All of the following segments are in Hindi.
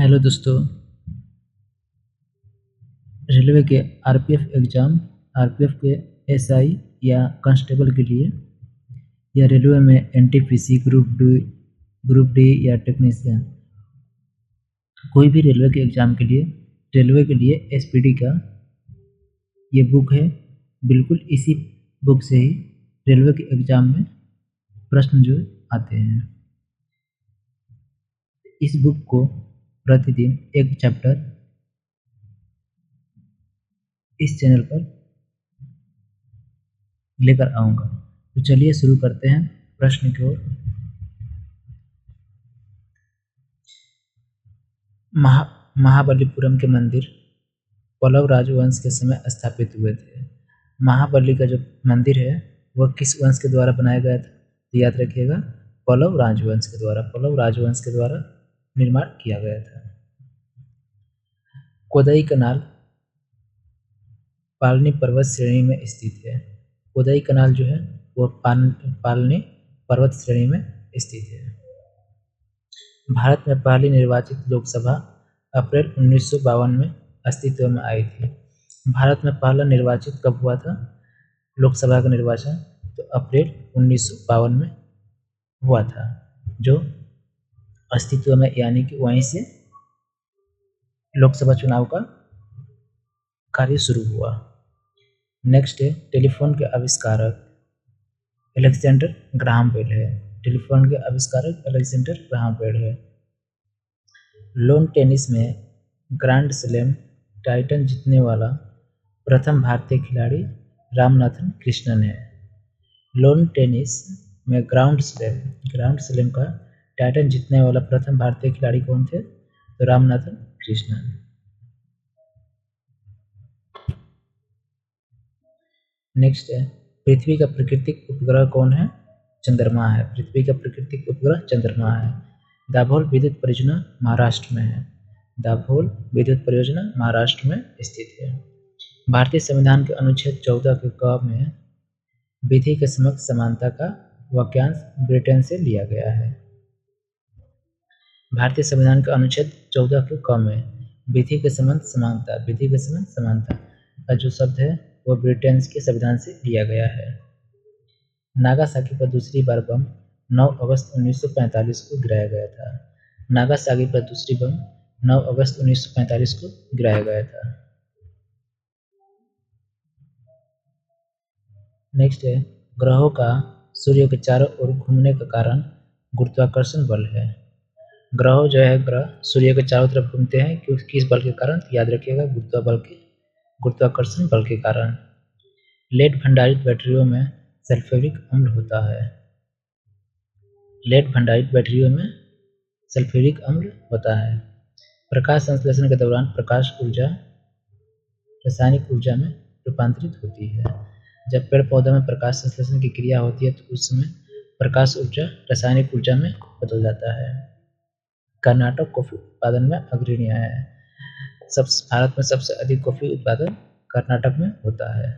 हेलो दोस्तों। रेलवे के आरपीएफ के एसआई या कांस्टेबल के लिए, या रेलवे में एनटीपीसी ग्रुप डी या टेक्नीशियन, कोई भी रेलवे के एग्ज़ाम के लिए एसपीडी का ये बुक है। बिल्कुल इसी बुक से ही रेलवे के एग्ज़ाम में प्रश्न जो आते हैं। इस बुक को प्रतिदिन एक चैप्टर इस चैनल पर लेकर आऊँगा। तो चलिए शुरू करते हैं प्रश्न की ओर। महाबलीपुरम के मंदिर पल्लव राजवंश के समय स्थापित हुए थे। महाबली का जो मंदिर है वह किस वंश के द्वारा बनाया गया था? तो याद रखिएगा, पल्लव राजवंश के द्वारा निर्माण किया गया था। कोदई कनाल पालनी पर्वत श्रेणी में स्थित है। कोदई कनाल जो है वह पालनी पर्वत श्रेणी में स्थित है। भारत में पहली निर्वाचित लोकसभा अप्रैल 1952 में अस्तित्व में आई थी। भारत में पहला निर्वाचित कब हुआ था लोकसभा का निर्वाचन? तो अप्रैल 1952 में हुआ था, जो अस्तित्व में, यानी कि वहीं से लोकसभा चुनाव का कार्य शुरू हुआ। नेक्स्ट है, टेलीफोन के आविष्कारक अलेक्जेंडर ग्राहम बेल है। टेलीफोन के आविष्कारक अलेक्जेंडर ग्राहम बेल है। लोन टेनिस में ग्रैंड स्लैम टाइटल जीतने वाला प्रथम भारतीय खिलाड़ी रामनाथन कृष्णन है। लोन टेनिस में ग्रांड स्लैम का टाइटल जीतने वाला प्रथम भारतीय खिलाड़ी कौन थे? तो रामनाथन कृष्णन। नेक्स्ट है, पृथ्वी का प्राकृतिक उपग्रह कौन है? चंद्रमा है। पृथ्वी का प्राकृतिक उपग्रह चंद्रमा है। दाभोल विद्युत परियोजना महाराष्ट्र में है। दाभोल विद्युत परियोजना महाराष्ट्र में स्थित है। भारतीय संविधान के अनुच्छेद 14 के क में विधि के समक्ष समानता का वाक्यांश ब्रिटेन से लिया गया है। भारतीय संविधान के अनुच्छेद 14 के क में विधि के समक्ष समानता का जो शब्द है वह ब्रिटेन के संविधान से लिया गया है। नागासाकी पर दूसरी बार बम 9 अगस्त 1945 को गिराया गया था। नागासाकी पर दूसरी बम 9 अगस्त 1945 को गिराया गया था। नेक्स्ट है, ग्रहों का सूर्य के चारों ओर घूमने का कारण गुरुत्वाकर्षण बल है। ग्रह जो है, ग्रह सूर्य के चारों तरफ घूमते हैं किस बल के कारण? याद रखिएगा, गुरुत्वाकर्षण बल के कारण। लेड भंडारित बैटरियों में सल्फ्यूरिक अम्ल होता है। लेड भंडारित बैटरियों में सल्फ्यूरिक अम्ल होता है। प्रकाश संश्लेषण के दौरान प्रकाश ऊर्जा रासायनिक ऊर्जा में रूपांतरित होती है। जब पेड़ पौधों में प्रकाश संश्लेषण की क्रिया होती है तो उस समय प्रकाश ऊर्जा रासायनिक ऊर्जा में बदल जाता है। कर्नाटक कॉफी उत्पादन में अग्रणी है। भारत में सबसे अधिक कॉफी उत्पादन कर्नाटक में होता है।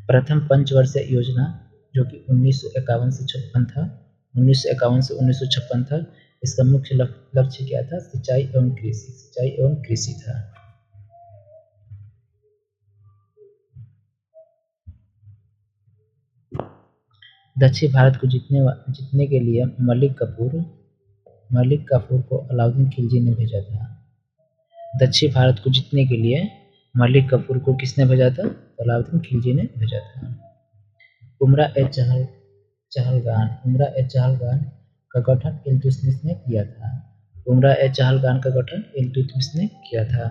प्रथम पंचवर्षीय योजना जो कि 1951 से 56 था, 1951 से 1956 था, इसका मुख्य लक्ष्य क्या था? सिंचाई एवं कृषि था। दक्षिण भारत को जीतने के लिए मलिक काफूर को अलाउद्दीन खिलजी ने भेजा था। दक्षिण भारत को जीतने के लिए मलिक काफूर को किसने भेजा था? अलाउद्दीन खिलजी ने भेजा था। उमरा-ए-चहलगान का गठन इल्तुतमिश ने किया था। उमरा-ए-चहलगान का गठन इल्तुतमिश ने किया था।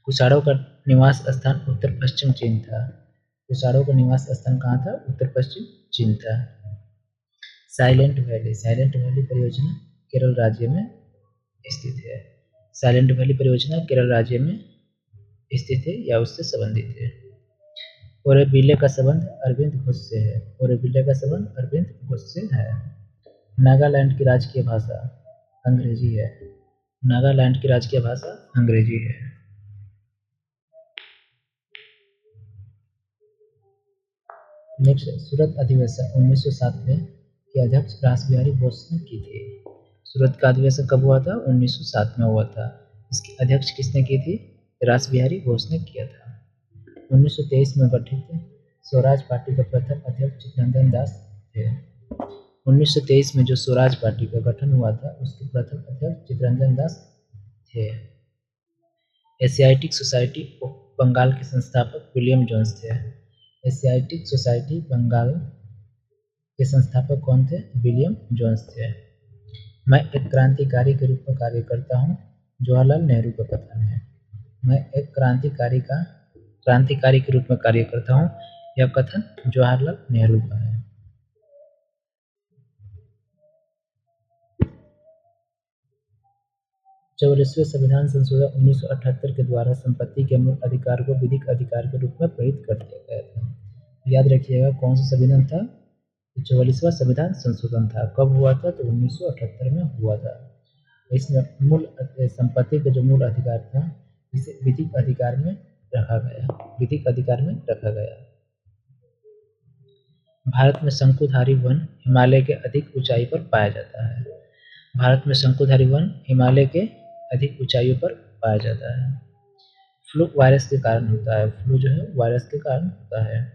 कुषाणों का निवास स्थान उत्तर पश्चिम चीन था। कुषाणों का निवास स्थान कहाँ था? उत्तर पश्चिम चीन था। साइलेंट वैली परियोजना केरल राज्य में स्थित है। साइलेंट वैली परियोजना केरल राज्य में स्थित है या उससे संबंधित है। ओरेबिले का संबंध अरविंद घोष से है। नागालैंड की राजकीय भाषा अंग्रेजी है। नागालैंड की राजकीय भाषा अंग्रेजी है। नेक्स्ट, सूरत अधिवेशन 1907 में की अध्यक्ष रासबिहारी बोस ने की थी। सूरत का अधिवेशन कब हुआ था? 1907 में हुआ था। इसकी अध्यक्ष किसने की थी? रास बिहारी घोष ने किया था। 1923 में गठित स्वराज पार्टी का प्रथम अध्यक्ष चित्तरंजन दास थे। 1923 में जो स्वराज पार्टी का गठन हुआ था उसके प्रथम अध्यक्ष चित्तरंजन दास थे। एशियाटिक सोसाइटी बंगाल के संस्थापक विलियम जोन्स थे। एशियाटिक सोसाइटी बंगाल के संस्थापक कौन थे? विलियम जोन्स थे। मैं एक क्रांतिकारी के रूप में कार्य करता हूँ, जवाहरलाल नेहरू का कथन है। मैं एक क्रांतिकारी के रूप में कार्य करता हूँ, यह कथन जवाहरलाल नेहरू का है। चौवालीसवें संविधान संशोधन 1978 के द्वारा संपत्ति के मूल अधिकार को विधिक अधिकार के रूप में प्रेरित कर दिया गया था। याद रखिएगा कौन सा संविधान था? 44वां संविधान संशोधन था। कब हुआ था? तो 1978 में हुआ था। इसमें मूल संपत्ति का जो मूल अधिकार था इसे विधिक अधिकार में रखा गया। भारत में शंकुधारी वन हिमालय के अधिक ऊंचाई पर पाया जाता है। भारत में शंकुधारी वन हिमालय के अधिक ऊंचाइयों पर पाया जाता है। फ्लू वायरस के कारण होता है। फ्लू जो है वायरस के कारण होता है।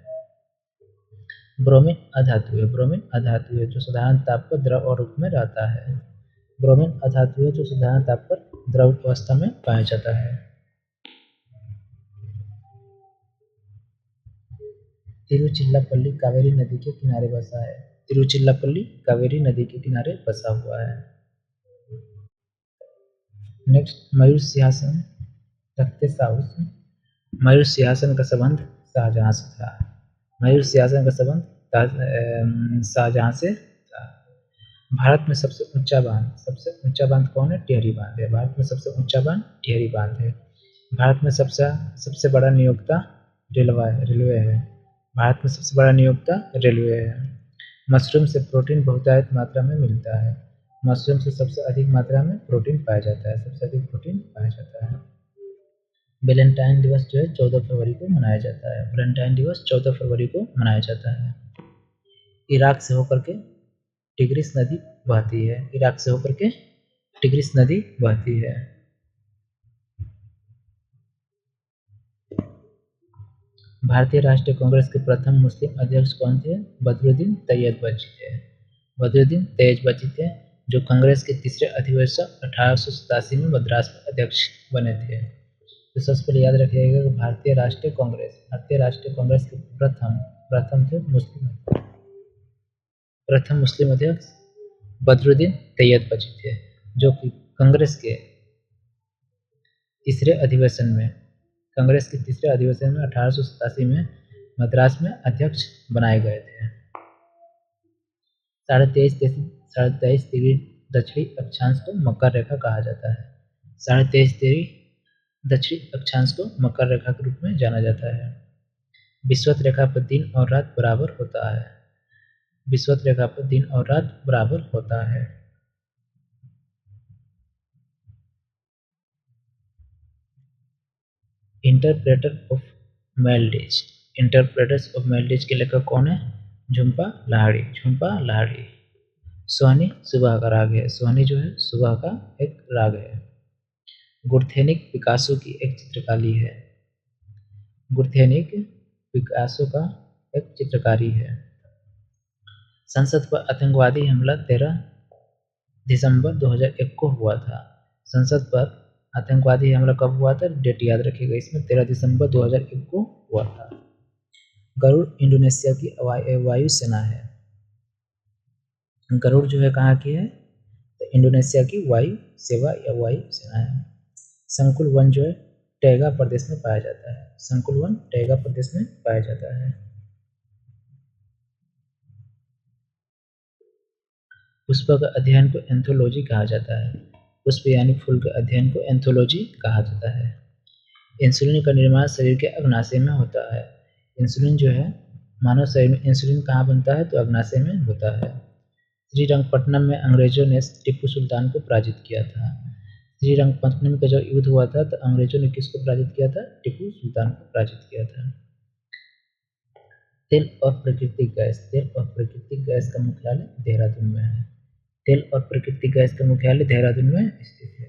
ब्रोमीन अधातु है जो साधारण ताप पर द्रव रूप में रहता है। ब्रोमीन अधातु है जो साधारण ताप पर द्रव अवस्था में पाया जाता है। तिरुचिरापल्ली कावेरी नदी के किनारे बसा है। तिरुचिरापल्ली कावेरी नदी के किनारे बसा हुआ है। नेक्स्ट, मयूर सिंहासन तख्ते साउस। मयूर सिंहासन का संबंध शाहजहां से था। मयूर सिंहासन का संबंध शाहजहां से था। भारत में सबसे ऊंचा बांध कौन है? टिहरी बांध है। भारत में सबसे ऊंचा बांध टिहरी बांध है। भारत में सबसे बड़ा नियोक्ता रेलवे है। भारत में सबसे बड़ा नियोक्ता रेलवे है। मशरूम से प्रोटीन बहुतायत मात्रा में मिलता है। मशरूम से सबसे अधिक मात्रा में प्रोटीन पाया जाता है। सबसे अधिक प्रोटीन पाया जाता है। वैलेंटाइन दिवस जो है 14 फरवरी को मनाया जाता है। वैलेंटाइन दिवस 14 फरवरी को मनाया जाता है। इराक से होकर के टिग्रिस नदी बहती है। इराक से होकर के टिग्रिस नदी बहती है। भारतीय राष्ट्रीय कांग्रेस के प्रथम मुस्लिम अध्यक्ष कौन थे? बदरुद्दीन तैयबजी थे। बदरुद्दीन तैयबजी थे जो कांग्रेस के तीसरे अधिवेशन 1887 में मद्रास में अध्यक्ष बने थे। तो सबसे पहले याद रखिएगा कि भारतीय राष्ट्रीय कांग्रेस के प्रथम मुस्लिम अध्यक्ष बदरुद्दीन तैयबजी थे जो कि कांग्रेस के तीसरे अधिवेशन में 1887 में मद्रास में अध्यक्ष बनाए गए थे। 23.5 डिग्री दक्षिणी अक्षांश को मकर रेखा कहा जाता है। 23.5 डिग्री दक्षिणी अक्षांश को मकर रेखा के रूप में जाना जाता है। विषुवत रेखा पर दिन और रात बराबर होता है। विषुवत रेखा पर दिन और रात बराबर होता है। इंटरप्रेटर्स ऑफ मेल के लेखक कौन है? झुम्पा लाहिड़ी। सोहनी सुबह का राग है। सोहनी जो है सुबह का एक राग है। गुरथेनिक पिकासो की एक चित्रकारी है। गुरथेनिक पिकासो का एक चित्रकारी है। संसद पर आतंकवादी हमला 13 दिसंबर 2001 को हुआ था। संसद पर आतंकवादी हमला कब हुआ था? डेट याद रखिएगा इसमें 13 दिसंबर 2001 को हुआ था। गरुड़ इंडोनेशिया की वायुसेना है। गरुड़ जो है कहाँ की है? तो इंडोनेशिया की वायु सेवा या वायु सेना है। संकुल वन जो है टैगा प्रदेश में पाया जाता है। संकुल वन टैगा प्रदेश में पाया जाता है। पुष्प का अध्ययन को एंथोलॉजी कहा जाता है। पुष्प यानी फूल के अध्ययन को एंथोलॉजी कहा जाता है। इंसुलिन का निर्माण शरीर के अग्नाशय में होता है। इंसुलिन जो है मानव शरीर में इंसुलिन कहाँ बनता है? तो अग्नाशय में होता है। श्रीरंगपट्टनम में अंग्रेजों ने टिप्पू सुल्तान को पराजित किया था। श्रीरंगपट्टनम का जब युद्ध हुआ था तो अंग्रेजों ने किसको पराजित किया था? टिप्पू सुल्तान को पराजित किया था। तेल और प्राकृतिक गैस का मुख्यालय देहरादून में है। तेल और प्राकृतिक गैस का मुख्यालय देहरादून में स्थित है।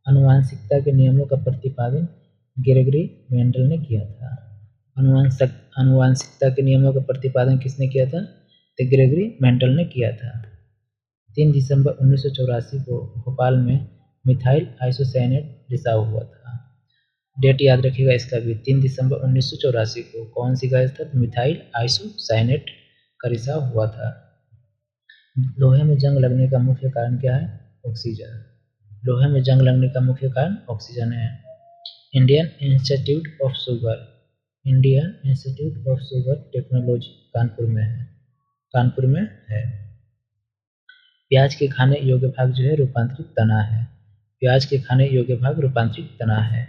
आनुवंशिकता के नियमों का प्रतिपादन ग्रेगरी मेंडल ने किया था। आनुवंशिकता के नियमों का प्रतिपादन किसने किया था? तो ग्रेगरी मेंडल ने किया था। 3 दिसंबर 1984 को भोपाल में मिथाइल आइसोसाइनेट रिसाव हुआ था। डेट याद रखिएगा इसका भी, 3 दिसंबर 1984 को कौन सी गैस था? तो मिथाइल आइसोसाइनेट का रिसाव हुआ था। लोहे में जंग लगने का मुख्य कारण क्या है? ऑक्सीजन। लोहे में जंग लगने का मुख्य कारण ऑक्सीजन है। Indian institute of sugar technology Kanpur में है। प्याज के खाने योग्य भाग जो है रूपांतरित तना है। प्याज के खाने योग्य भाग रूपांतरित तना है।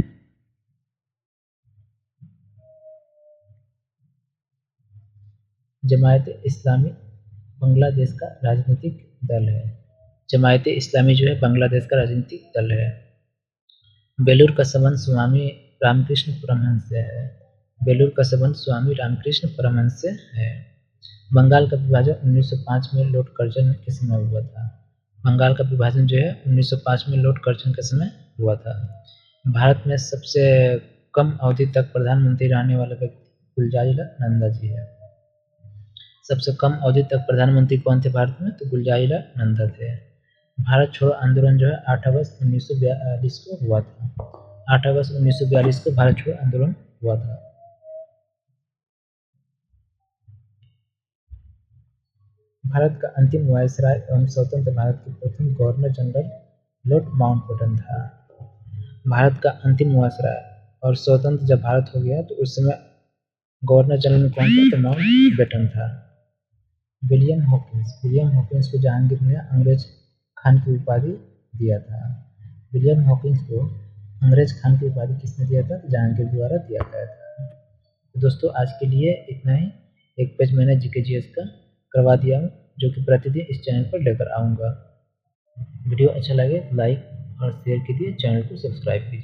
जमायत इस्लामी बांग्लादेश का राजनीतिक दल है। जमायत इस्लामी जो है बांग्लादेश का राजनीतिक दल है। बेलूर का संबंध स्वामी रामकृष्ण परमहंस से है। बेलूर का संबंध स्वामी रामकृष्ण परमहंस से है। बंगाल का विभाजन 1905 में लॉर्ड कर्जन के समय हुआ था। बंगाल का विभाजन जो है 1905 में लॉर्ड कर्जन के समय हुआ था। भारत में सबसे कम अवधि तक प्रधानमंत्री रहने वाले व्यक्ति गुलजारीलाल नंदा जी है। सबसे कम अवधि तक प्रधानमंत्री कौन थे भारत में? तो गुलजारीलाल नंदा थे। भारत छोड़ो आंदोलन जो है 8 अगस्त 1942 को हुआ था। 8 अगस्त 1942 को भारत छोड़ो आंदोलन हुआ था। भारत का अंतिम वायसराय एवं स्वतंत्र भारत के प्रथम गवर्नर जनरल लॉर्ड माउंटबेटन था। भारत का अंतिम वायसराय और स्वतंत्र जब भारत हो गया तो उस समय गवर्नर जनरल कौन था? तो माउंटबेटन था। विलियम हॉकिंस को जहांगीर ने अंग्रेज खान की उपाधि दिया था। विलियम हॉकिंस को अंग्रेज खान की उपाधि किसने दिया था? जहांगीर द्वारा दिया गया था। तो दोस्तों आज के लिए इतना ही। एक पेज मैंने जीके जीएस का करवा दिया हूँ जो कि प्रतिदिन इस चैनल पर लेकर आऊँगा। वीडियो अच्छा लगे लाइक और शेयर कीजिए, चैनल को सब्सक्राइब कीजिए।